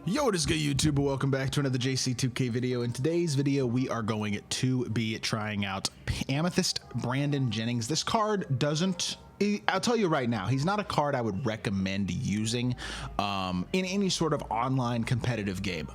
Yo, what is good, YouTube? Welcome back to another JC2K video. In today's video, we are going to be trying out Amethyst Brandon Jennings. This card doesn't, I'll tell you right now, he's not a card I would recommend using in any sort of online competitive game.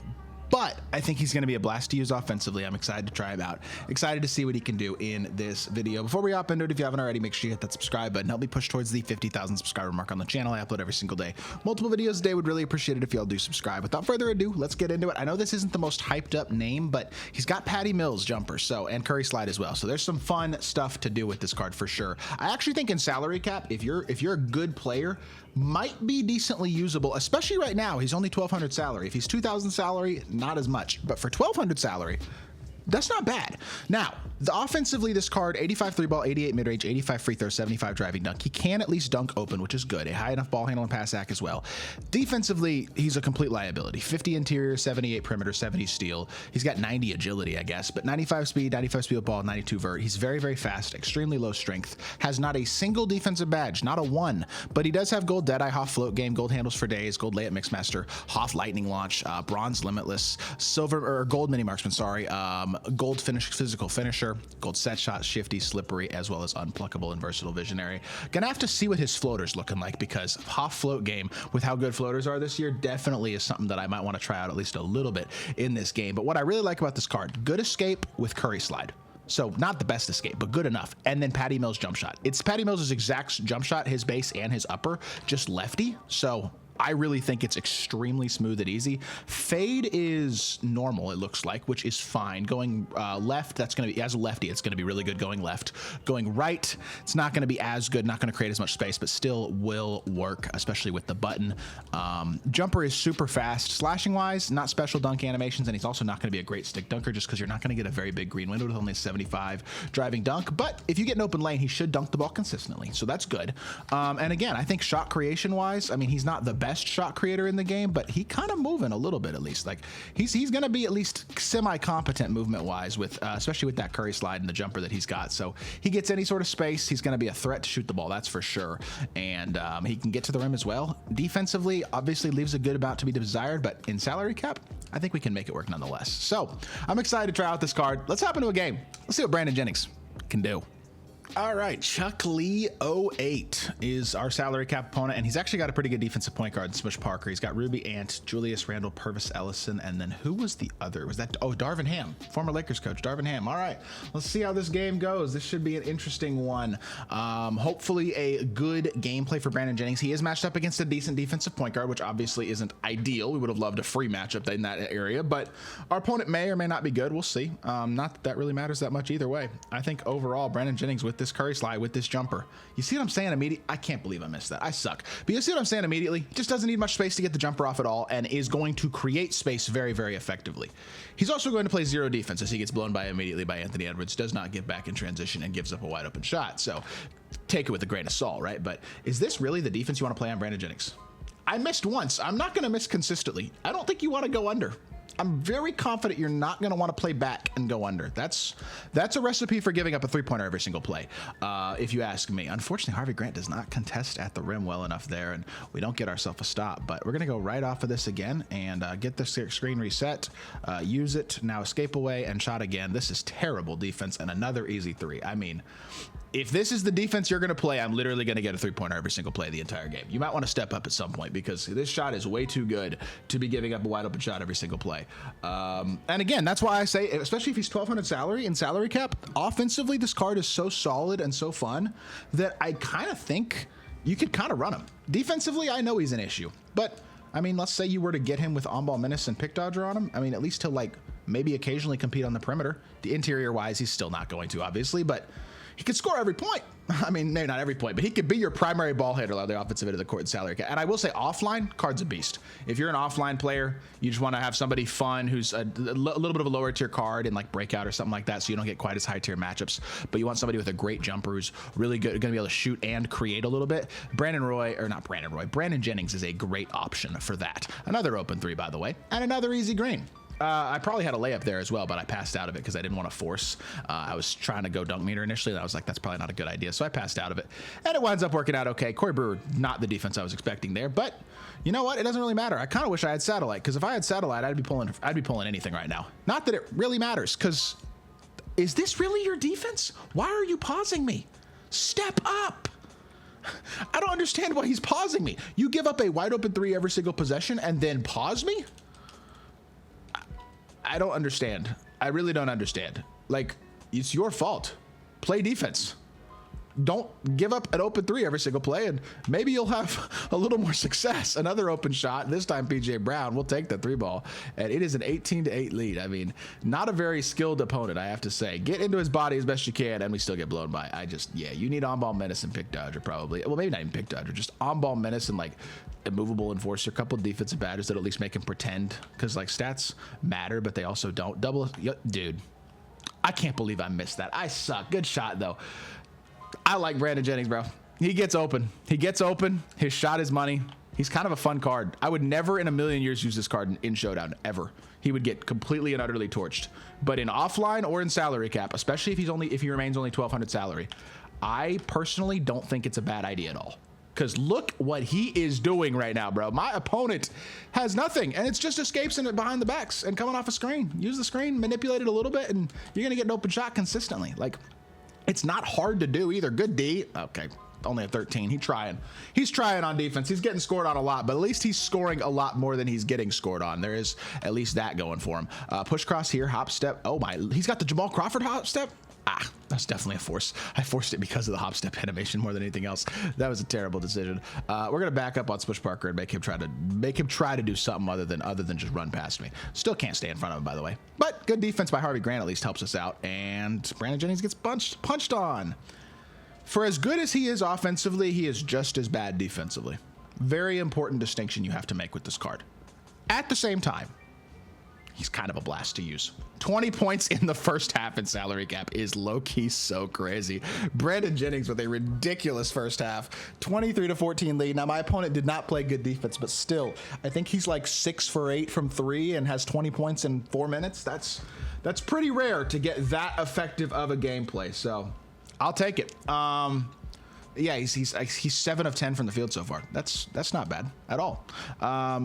But I think he's going to be a blast to use offensively. I'm excited to try him out. Excited to see what he can do in this video. Before we hop into it, if you haven't already, make sure you hit that subscribe button. Help me push towards the 50,000 subscriber mark on the channel. I upload every single day. Multiple videos a day. Would really appreciate it if y'all do subscribe. Without further ado, let's get into it. I know this isn't the most hyped up name, but he's got Patty Mills jumper, and Curry slide as well. So there's some fun stuff to do with this card for sure. I actually think in salary cap, if you're a good player, might be decently usable, especially right now. He's only 1,200 salary. If he's 2,000 salary, not as much, but for 1,200 salary, that's not bad. Now, offensively, this card, 85 three ball, 88 mid-range, 85 free throw, 75 driving dunk. He can at least dunk open, which is good. A high enough ball handle and pass act as well. Defensively, he's a complete liability. 50 interior, 78 perimeter, 70 steal. He's got 90 agility, I guess, but 95 speed with ball, 92 vert. He's very, very fast, extremely low strength. Has not a single defensive badge, not a one, but he does have gold Deadeye, Hoff float game, gold handles for days, gold layup mixmaster, Hoff lightning launch, bronze limitless, silver or gold mini marksman, sorry, gold physical finisher, gold set shot, shifty, slippery, as well as unpluckable and versatile visionary. Gonna have to see what his floater's looking like, because Hoff float game, with how good floaters are this year, definitely is something that I might want to try out at least a little bit in this game. But what I really like about this card, good escape with Curry slide. So not the best escape, but good enough. And then Patty Mills jump shot. It's Patty Mills' exact jump shot, his base and his upper, just lefty. So I really think it's extremely smooth and easy. Fade is normal, it looks like, which is fine. Going left, that's going to be, as a lefty, it's going to be really good going left. Going right, it's not going to be as good, not going to create as much space, but still will work, especially with the button. Jumper is super fast. Slashing wise, not special dunk animations, and he's also not going to be a great stick dunker just because you're not going to get a very big green window with only 75 driving dunk. But if you get an open lane, he should dunk the ball consistently, so that's good. And again, I think shot creation wise, I mean, he's not the best shot creator in the game, but he kind of moving a little bit, at least. Like he's going to be at least semi-competent movement wise, with especially with that Curry slide and the jumper that he's got. So he gets any sort of space, he's going to be a threat to shoot the ball, that's for sure. And he can get to the rim as well. Defensively, obviously leaves a good amount to be desired, but in salary cap, I think we can make it work nonetheless. So I'm excited to try out this card. Let's hop into a game. Let's see what Brandon Jennings can do. All right, Chuck Lee 08 is our salary cap opponent, and he's actually got a pretty good defensive point guard in Smush Parker. He's got Ruby Ant, Julius Randle, Purvis Ellison, and then who was the other? Was that, oh, Darvin Ham, former Lakers coach, Darvin Ham. All right, let's see how this game goes. This should be an interesting one. Hopefully a good gameplay for Brandon Jennings. He is matched up against a decent defensive point guard, which obviously isn't ideal. We would have loved a free matchup in that area, but our opponent may or may not be good. We'll see. Not that really matters that much either way. I think overall, Brandon Jennings with this Curry slide, with this jumper, you see what I'm saying immediately? I can't believe I missed that. I suck. But you see what I'm saying immediately? Just doesn't need much space to get the jumper off at all, and is going to create space very, very effectively. He's also going to play zero defense as he gets blown by immediately by Anthony Edwards, does not get back in transition, and gives up a wide open shot. So take it with a grain of salt, right? But is this really the defense you want to play on Brandon Jennings? I missed once. I'm not going to miss consistently. I don't think you want to go under. I'm very confident you're not going to want to play back and go under. That's a recipe for giving up a three-pointer every single play, if you ask me. Unfortunately, Harvey Grant does not contest at the rim well enough there, and we don't get ourselves a stop. But we're going to go right off of this again and get the screen reset, use it, now escape away, and shot again. This is terrible defense, and another easy three. I mean, if this is the defense you're going to play, I'm literally going to get a three-pointer every single play the entire game. You might want to step up at some point, because this shot is way too good to be giving up a wide open shot every single play. And again, that's why I say, especially if he's 1,200 salary in salary cap, offensively, this card is so solid and so fun that I kind of think you could kind of run him. Defensively, I know he's an issue, but I mean, let's say you were to get him with on-ball menace and pick dodger on him. I mean, at least he'll like maybe occasionally compete on the perimeter. The interior wise, he's still not going to, obviously, but he could score every point. I mean, maybe not every point, but he could be your primary ball handler on the offensive end of the court in salary cap. And I will say, offline, card's a beast. If you're an offline player, you just want to have somebody fun who's a little bit of a lower tier card in like breakout or something like that, so you don't get quite as high tier matchups. But you want somebody with a great jumper who's really good, going to be able to shoot and create a little bit. Brandon Jennings is a great option for that. Another open three, by the way, and another easy green. I probably had a layup there as well, but I passed out of it because I didn't want to force. I was trying to go dunk meter initially, and I was like, that's probably not a good idea. So I passed out of it, and it winds up working out okay. Corey Brewer, not the defense I was expecting there, but you know what? It doesn't really matter. I kind of wish I had satellite, because if I had satellite, I'd be pulling anything right now. Not that it really matters, because is this really your defense? Why are you pausing me? Step up. I don't understand why he's pausing me. You give up a wide open three every single possession and then pause me? I don't understand. I really don't understand. Like, it's your fault. Play defense. Don't give up an open three every single play, and maybe you'll have a little more success. Another open shot, this time PJ Brown will take the three ball, and it is an 18-8 lead. I mean, not a very skilled opponent, I have to say. Get into his body as best you can, and we still get blown by. Yeah, you need on-ball menace and pick dodger probably. Well, maybe not even pick dodger, just on-ball menace and like immovable enforcer, a couple of defensive batters that at least make him pretend, because like stats matter, but they also don't. Dude, I can't believe I missed that. I suck. Good shot though. I like Brandon Jennings, bro. He gets open. He gets open. His shot is money. He's kind of a fun card. I would never in a million years use this card in Showdown, ever. He would get completely and utterly torched. But in offline or in salary cap, especially if he remains only 1,200 salary, I personally don't think it's a bad idea at all. Because look what he is doing right now, bro. My opponent has nothing, and it's just escapes in it behind the backs and coming off a screen. Use the screen, manipulate it a little bit, and you're going to get an open shot consistently. Like, it's not hard to do either. Good D. Okay, only a 13. He's trying on defense. He's getting scored on a lot, but at least he's scoring a lot more than he's getting scored on. There is at least that going for him. Push cross here, hop step. Oh my, he's got the Jamal Crawford hop step. That's definitely a force. I forced it because of the hop step animation more than anything else. That was a terrible decision. We're gonna back up on Spush Parker and make him try to do something other than just run past me. Still can't stay in front of him, by the way. But good defense by Harvey Grant at least helps us out. And Brandon Jennings gets punched on. For as good as he is offensively, he is just as bad defensively. Very important distinction you have to make with this card. At the same time, he's kind of a blast to use. 20 points in the first half in salary cap is low-key so crazy. Brandon Jennings with a ridiculous first half, 23-14 lead. Now, my opponent did not play good defense, but still, I think he's like 6 for 8 from 3 and has 20 points in 4 minutes. That's pretty rare to get that effective of a gameplay, so I'll take it. Yeah, he's 7 of 10 from the field so far. That's not bad at all.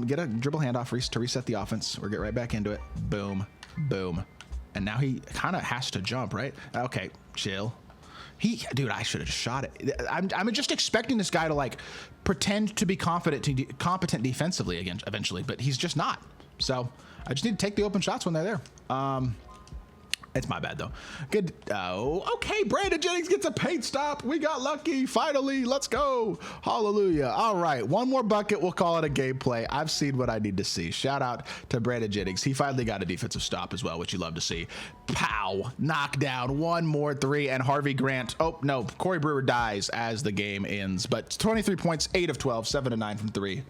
Get a dribble handoff to reset the offense, or get right back into it. Boom, boom, and now he kind of has to jump, right? Okay, chill. Dude, I should have just shot it. I'm just expecting this guy to like pretend to be competent defensively again eventually, but he's just not. So I just need to take the open shots when they're there. It's my bad though. Good. Okay, Brandon Jennings gets a paint stop. We got lucky. Finally, let's go. Hallelujah. All right, one more bucket. We'll call it a gameplay. I've seen what I need to see. Shout out to Brandon Jennings. He finally got a defensive stop as well, which you love to see. Pow. Knockdown. One more 3, and Harvey Grant. Oh no, Corey Brewer dies as the game ends. But 23 points, 8 of 12, 7 of 9 from 3.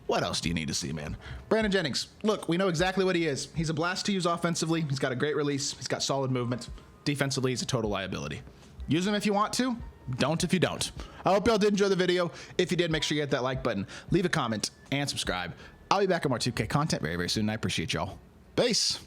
What else do you need to see, man? Brandon Jennings, look, we know exactly what he is. He's a blast to use offensively. He's got a great release. He's got solid movement. Defensively, he's a total liability. Use him if you want to. Don't if you don't. I hope y'all did enjoy the video. If you did, make sure you hit that like button, leave a comment, and subscribe. I'll be back on more 2K content very, very soon. I appreciate y'all. Peace.